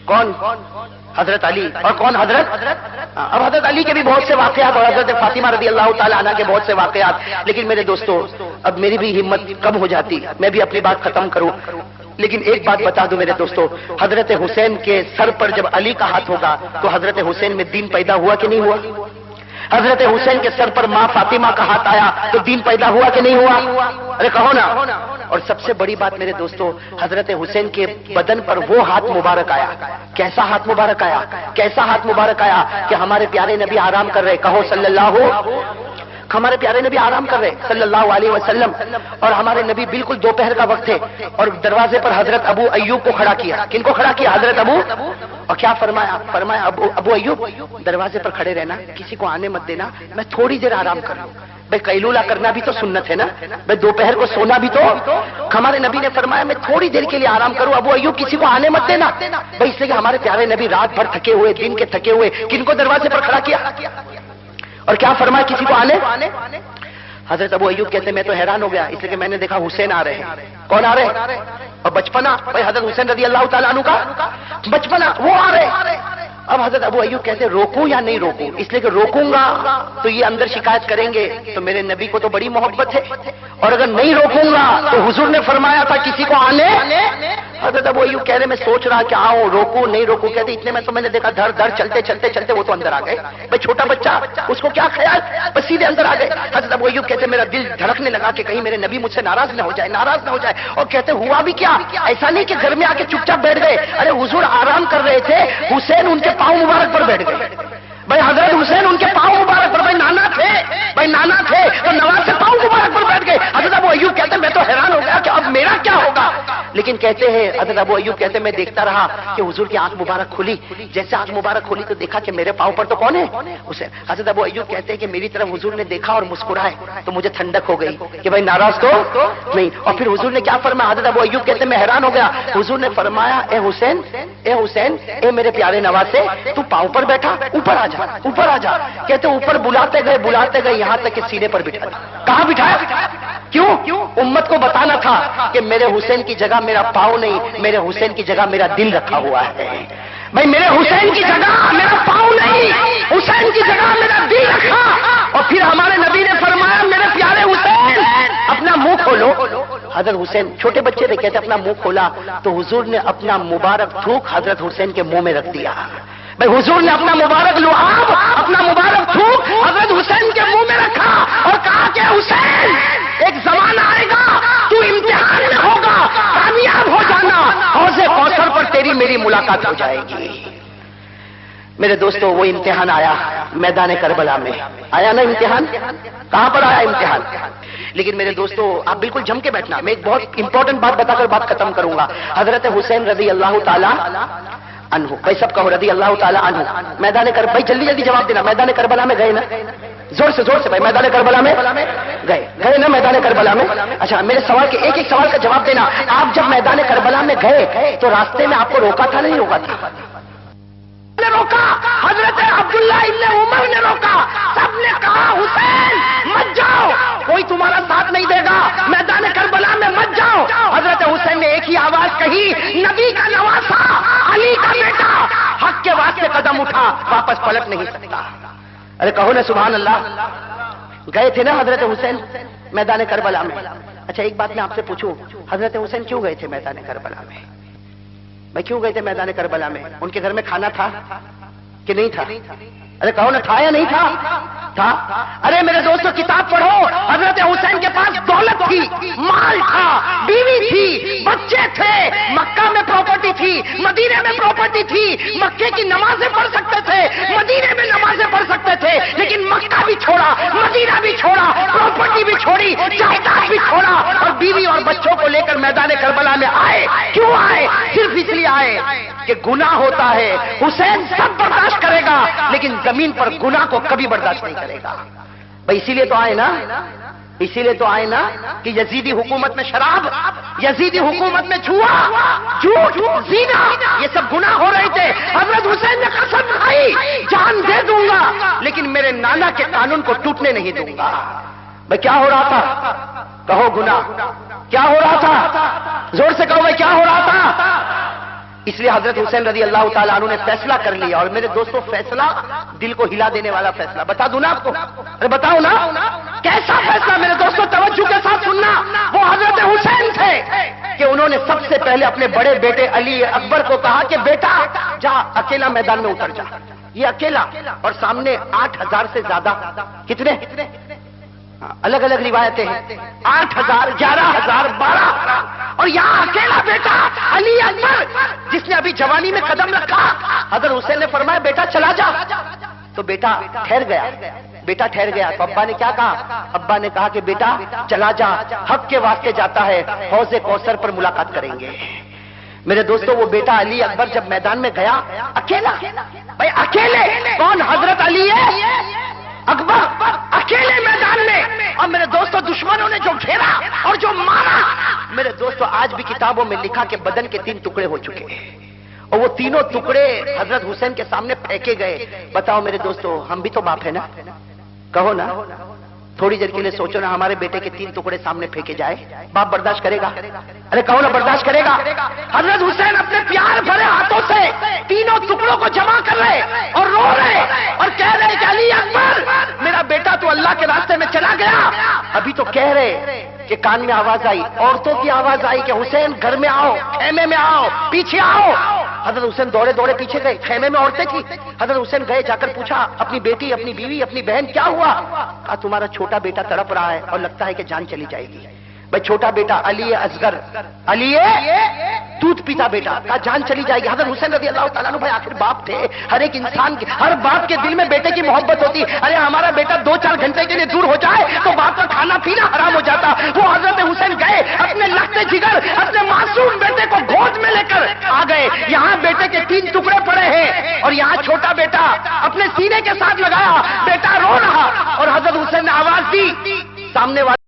کون؟ حضرت علی. اور کون؟ حضرت. اب حضرت علی کے بھی بہت سے واقعات اور حضرت فاطمہ رضی اللہ تعالی عنہ کے بہت سے واقعات. لیکن میرے دوستو اب میری بھی ہمت کم ہو جاتی، میں بھی اپنی بات ختم کروں. لیکن ایک بات بتا دوں میرے دوستو، حضرت حسین کے سر پر جب علی کا ہاتھ ہوگا تو حضرت حسین میں دین پیدا ہوا کہ نہیں ہوا؟ حضرت حسین کے سر پر ماں فاطمہ کا ہاتھ آیا تو دین پیدا ہوا کہ نہیں ہوا؟ ارے کہو نا. اور سب سے بڑی بات میرے دوستو، حضرت حسین کے بدن پر وہ ہاتھ مبارک آیا. کیسا ہاتھ مبارک آیا؟ کیسا ہاتھ مبارک آیا کہ ہمارے پیارے نبی آرام کر رہے. کہو صلی اللہ. ہمارے پیارے نبی آرام کر رہے صلی اللہ علیہ وسلم، اور ہمارے نبی بالکل دوپہر کا وقت ہے، اور دروازے پر حضرت ابو ایوب کو کھڑا کیا. کن کو کھڑا کیا؟ حضرت ابو. اور کیا فرمایا؟ فرمایا ابو ایوب دروازے پر کھڑے رہنا، کسی کو آنے مت دینا، میں تھوڑی دیر آرام کر لوں. بھائی قیلولہ کرنا بھی تو سنت ہے نا، بھائی دوپہر کو سونا بھی تو. ہمارے نبی نے فرمایا میں تھوڑی دیر کے لیے آرام کروں، ابو ایوب کسی کو آنے مت دینا. بھائی اس لیے کہ ہمارے پیارے نبی رات بھر تھکے ہوئے، دن کے تھکے ہوئے، کن کو دروازے پر کھڑا کیا اور کیا فرمایا؟ کسی کو آنے. حضرت ابو ایوب کہتے ہیں میں تو حیران ہو گیا، اس لیے کہ میں نے دیکھا حسین آ رہے ہیں. کون آ رہے ہیں؟ اور بچپنا، بھائی حضرت حسین رضی اللہ تعالیٰ عنہ کا بچپنا، وہ آ رہے. اب حضرت ابو ایوب کہتے ہیں روکوں یا نہیں روکوں؟ اس لیے کہ روکوں گا تو یہ اندر شکایت کریں گے، تو میرے نبی کو تو بڑی محبت ہے، اور اگر نہیں روکوں گا تو حضور نے فرمایا تھا کسی کو آنے. حضرت ابو ایوب کہہ رہے میں سوچ رہا کہ آؤں روکوں نہیں روکوں. کہتے اتنے میں تو میں نے دیکھا دھڑ دھڑ چلتے چلتے چلتے وہ تو اندر آ گئے. بھائی چھوٹا بچہ اس کو کیا خیال، بس سیدھے اندر آ گئے. حضرت ابو ایوب کہتے میرا دل دھڑکنے لگا کہ کہیں میرے نبی مجھ سے ناراض نہ ہو جائے، ناراض نہ ہو جائے. اور کہتے ہوا بھی کیا، ایسا نہیں کہ گھر میں آ کے چپ چاپ بیٹھ گئے. ارے حضور آرام کر رہے تھے، حسین ان کے پاؤں مبارک پر بیٹھ گئے. بھائی حضرت حسین ان کے پاؤں مبارک پر، بھائی نانا تھے، بھائی نانا تھے تو نواز سے پاؤں مبارک پر بیٹھ گئے. حضرت ابو ایوب کہتے ہیں میں تو حیران ہو گیا کہ اب میرا کیا ہوگا. لیکن کہتے ہیں حضرت ابو ایوب کہتے ہیں میں دیکھتا رہا کہ حضور کی آنکھ مبارک کھلی. جیسے آنکھ مبارک کھلی تو دیکھا کہ میرے پاؤں پر تو کون ہے؟ حسین. حضرت ابو ایوب کہتے ہیں کہ میری طرف حضور نے دیکھا اور مسکرائے تو مجھے ٹھنڈک ہو گئی کہ بھائی ناراض تو نہیں. اور پھر حضور نے کیا فرمایا؟ حضرت ابو ایوب کہتے ہیں میں حیران ہو گیا. حضور نے فرمایا اے حسین، اے حسین، اے میرے پیارے نواسے، تو پاؤں پر بیٹھا، اوپر آ جا، اوپر آ جا. کہتے اوپر بلاتے گئے یہاں تک کہ سینے پر بٹھا. کہاں بٹھایا؟ کیوں؟ امت کو بتانا تھا کہ میرے حسین کی جگہ میرا پاؤں نہیں، میرے حسین کی جگہ میرا دل رکھا ہوا ہے. بھائی میرے حسین کی جگہ میرا پاؤں نہیں، حسین کی جگہ میرا دل رکھا. اور پھر ہمارے نبی نے فرمایا میرے پیارے حسین اپنا منہ کھولو. حضرت حسین چھوٹے بچے تھے، کہتے اپنا منہ کھولا تو حضور نے اپنا مبارک تھوک حضرت حسین کے منہ میں رکھ دیا. بھائی حضور نے اپنا مبارک لعاب، اپنا مبارک تھوک حضرت حسین کے منہ میں رکھا اور کہا کہ حسین ایک زمانہ آئے گا تو امتحان میں ہوگا، کامیاب ہو جانا، حوض کوثر پر تیری میری ملاقات ہو جائے گی. میرے دوستو وہ امتحان آیا میدان کربلا میں. آیا نا امتحان؟ کہاں پر آیا امتحان؟ لیکن میرے دوستو آپ بالکل جم کے بیٹھنا، میں ایک بہت امپورٹنٹ بات بتا کر بات ختم کروں گا. حضرت حسین رضی اللہ تعالی عنہ، بھائی سب کہو رضی اللہ تعالی عنہ. میدان بھائی جلدی جلدی جواب دینا. میدان کربلا میں گئے نا؟ زور سے بھائی میدان کربلا میں گئے نا؟ میدان کربلا میں. اچھا میرے سوال کے ایک ایک سوال کا جواب دینا. آپ جب میدان کربلا میں گئے تو راستے میں آپ کو روکا تھا نہیں روکا تھا؟ نے روکا، حضرت عبداللہ ابن عمر نے روکا. سب نے کہا حسین مت جاؤ، کوئی تمہارا ساتھ نہیں دے گا، میدان کربلا میں مت جاؤ. حضرت حسین نے ایک ہی آواز کہی، نبی کا نواسا، علی کا بیٹا، حق کے واسطے قدم اٹھا، واپس پلٹ نہیں سکتا. ارے کہو نا سبحان اللہ. گئے تھے نا حضرت حسین میدان کربلا میں. اچھا ایک بات میں آپ سے پوچھوں، حضرت حسین کیوں گئے تھے میدان کربلا میں؟ بھائی کیوں گئے تھے میدان کربلا میں؟ ان کے گھر میں کھانا تھا کہ نہیں تھا؟ ارے کہو نا تھا یا نہیں تھا؟ تھا. ارے میرے دوستو کتاب پڑھو، حضرت حسین کے پاس دولت تھی، مال تھا، بیوی تھی، بچے تھے، مکہ میں پراپرٹی تھی، مدینے میں پراپرٹی تھی. مکے کی نمازیں پڑھ سکتے تھے، مدینے میں نمازیں پڑھ سکتے تھے، لیکن مکہ بھی چھوڑا، مدینہ بھی چھوڑا، پراپرٹی بھی چھوڑی، جائیداد بھی چھوڑا، اور بیوی اور بچوں کو لے کر میدان کربلا میں آئے. کیوں آئے؟ صرف اس لیے آئے کہ گناہ ہوتا ہے، حسین سب برداشت کرے گا لیکن زمین پر گناہ کو کبھی برداشت نہیں کرے گا. بھائی اسی لیے تو آئے نا، اسی لیے تو آئے نا کہ یزیدی حکومت میں شراب، یزیدی حکومت میں جھوا، جھوٹ، زنا، یہ سب گناہ ہو رہے تھے. حضرت حسین نے قسم کھائی جان دے دوں گا لیکن میرے نانا کے قانون کو ٹوٹنے نہیں دوں گا. بھائی کیا ہو رہا تھا؟ کہو گناہ. کیا ہو رہا تھا؟ زور سے کہو بھائی کیا ہو رہا تھا؟ اس لیے حضرت حسین رضی اللہ تعالیٰ عنہ نے فیصلہ کر لیا. اور میرے دوستوں فیصلہ دل کو ہلا دینے والا فیصلہ. بتا دوں نا آپ کو؟ ارے بتاؤ نا کیسا فیصلہ میرے دوستوں, توجہ کے ساتھ سننا. وہ حضرت حسین تھے کہ انہوں نے سب سے پہلے اپنے بڑے بیٹے علی اکبر کو کہا کہ بیٹا جا اکیلا میدان میں اتر جا. یہ اکیلا, اور سامنے 8,000 سے زیادہ, کتنے الگ الگ روایتیں ہیں, 8,000, 11,000, 12,000, اور یہاں اکیلا بیٹا علی اکبر جس نے ابھی جوانی میں قدم رکھا. حضرت حسین نے فرمایا بیٹا چلا جا. تو بیٹا ٹھہر گیا. بیٹا ٹھہر گیا تو ابا نے کیا کہا؟ ابا نے کہا کہ بیٹا چلا جا, حق کے واسطے جاتا ہے, حوض کوثر پر ملاقات کریں گے. میرے دوستو وہ بیٹا علی اکبر جب میدان میں گیا اکیلا, بھائی اکیلے کون؟ حضرت علی اکبر اکیلے میدان میں. اور میرے دوستو دشمنوں نے جو گھیرا اور جو مارا, میرے دوستو آج بھی کتابوں میں لکھا کہ بدن کے 3 ٹکڑے ہو چکے ہیں, اور وہ تینوں ٹکڑے حضرت حسین کے سامنے پھینکے گئے. بتاؤ میرے دوستو ہم بھی تو باپ ہے نا, کہو نا, تھوڑی دیر کے لیے سوچو نا, ہمارے بیٹے کے 3 ٹکڑے سامنے پھینکے جائے, باپ برداشت کرے گا؟ ارے کہو نا برداشت کرے گا؟ حضرت حسین اپنے پیار بھرے ہاتھوں سے تینوں ٹکڑوں کو جمع کر رہے اور رو رہے اور کہہ رہے کہ علی اکبر میرا بیٹا تو اللہ کے راستے میں چلا گیا. ابھی تو کہہ رہے کہ کان میں آواز آئی, عورتوں کی آواز آئی کہ حسین گھر میں آؤ, خیمے میں آؤ, پیچھے آؤ. حضرت حسین دوڑے دوڑے پیچھے گئے. خیمے میں عورتیں تھیں. حضرت حسین گئے, جا کر پوچھا اپنی بیٹی, اپنی بیوی, اپنی بہن کیا ہوا؟ کہا تمہارا چھوٹا بیٹا تڑپ رہا ہے اور لگتا ہے کہ جان چلی جائے گی. بھائی چھوٹا بیٹا علی اصغر, علی دودھ پیتا بیٹا, کہا جان چلی جائے گی. حضرت حسین رضی اللہ تعالیٰ عنہ بھائی آخر باپ تھے, ہر ایک انسان کے, ہر باپ کے دل میں بیٹے کی محبت ہوتی. ارے ہمارا بیٹا 2-4 گھنٹے کے لیے دور ہو جائے تو باپ کا کھانا پینا حرام ہو جاتا. وہ حضرت حسین گئے, اپنے لگتے جگر, اپنے معصوم بیٹے کو گود میں لے کر آ گئے. یہاں بیٹے کے 3 ٹکڑے پڑے ہیں اور یہاں چھوٹا بیٹا اپنے سینے کے ساتھ لگایا, بیٹا رو رہا, اور حضرت حسین نے آواز دی, سامنے والے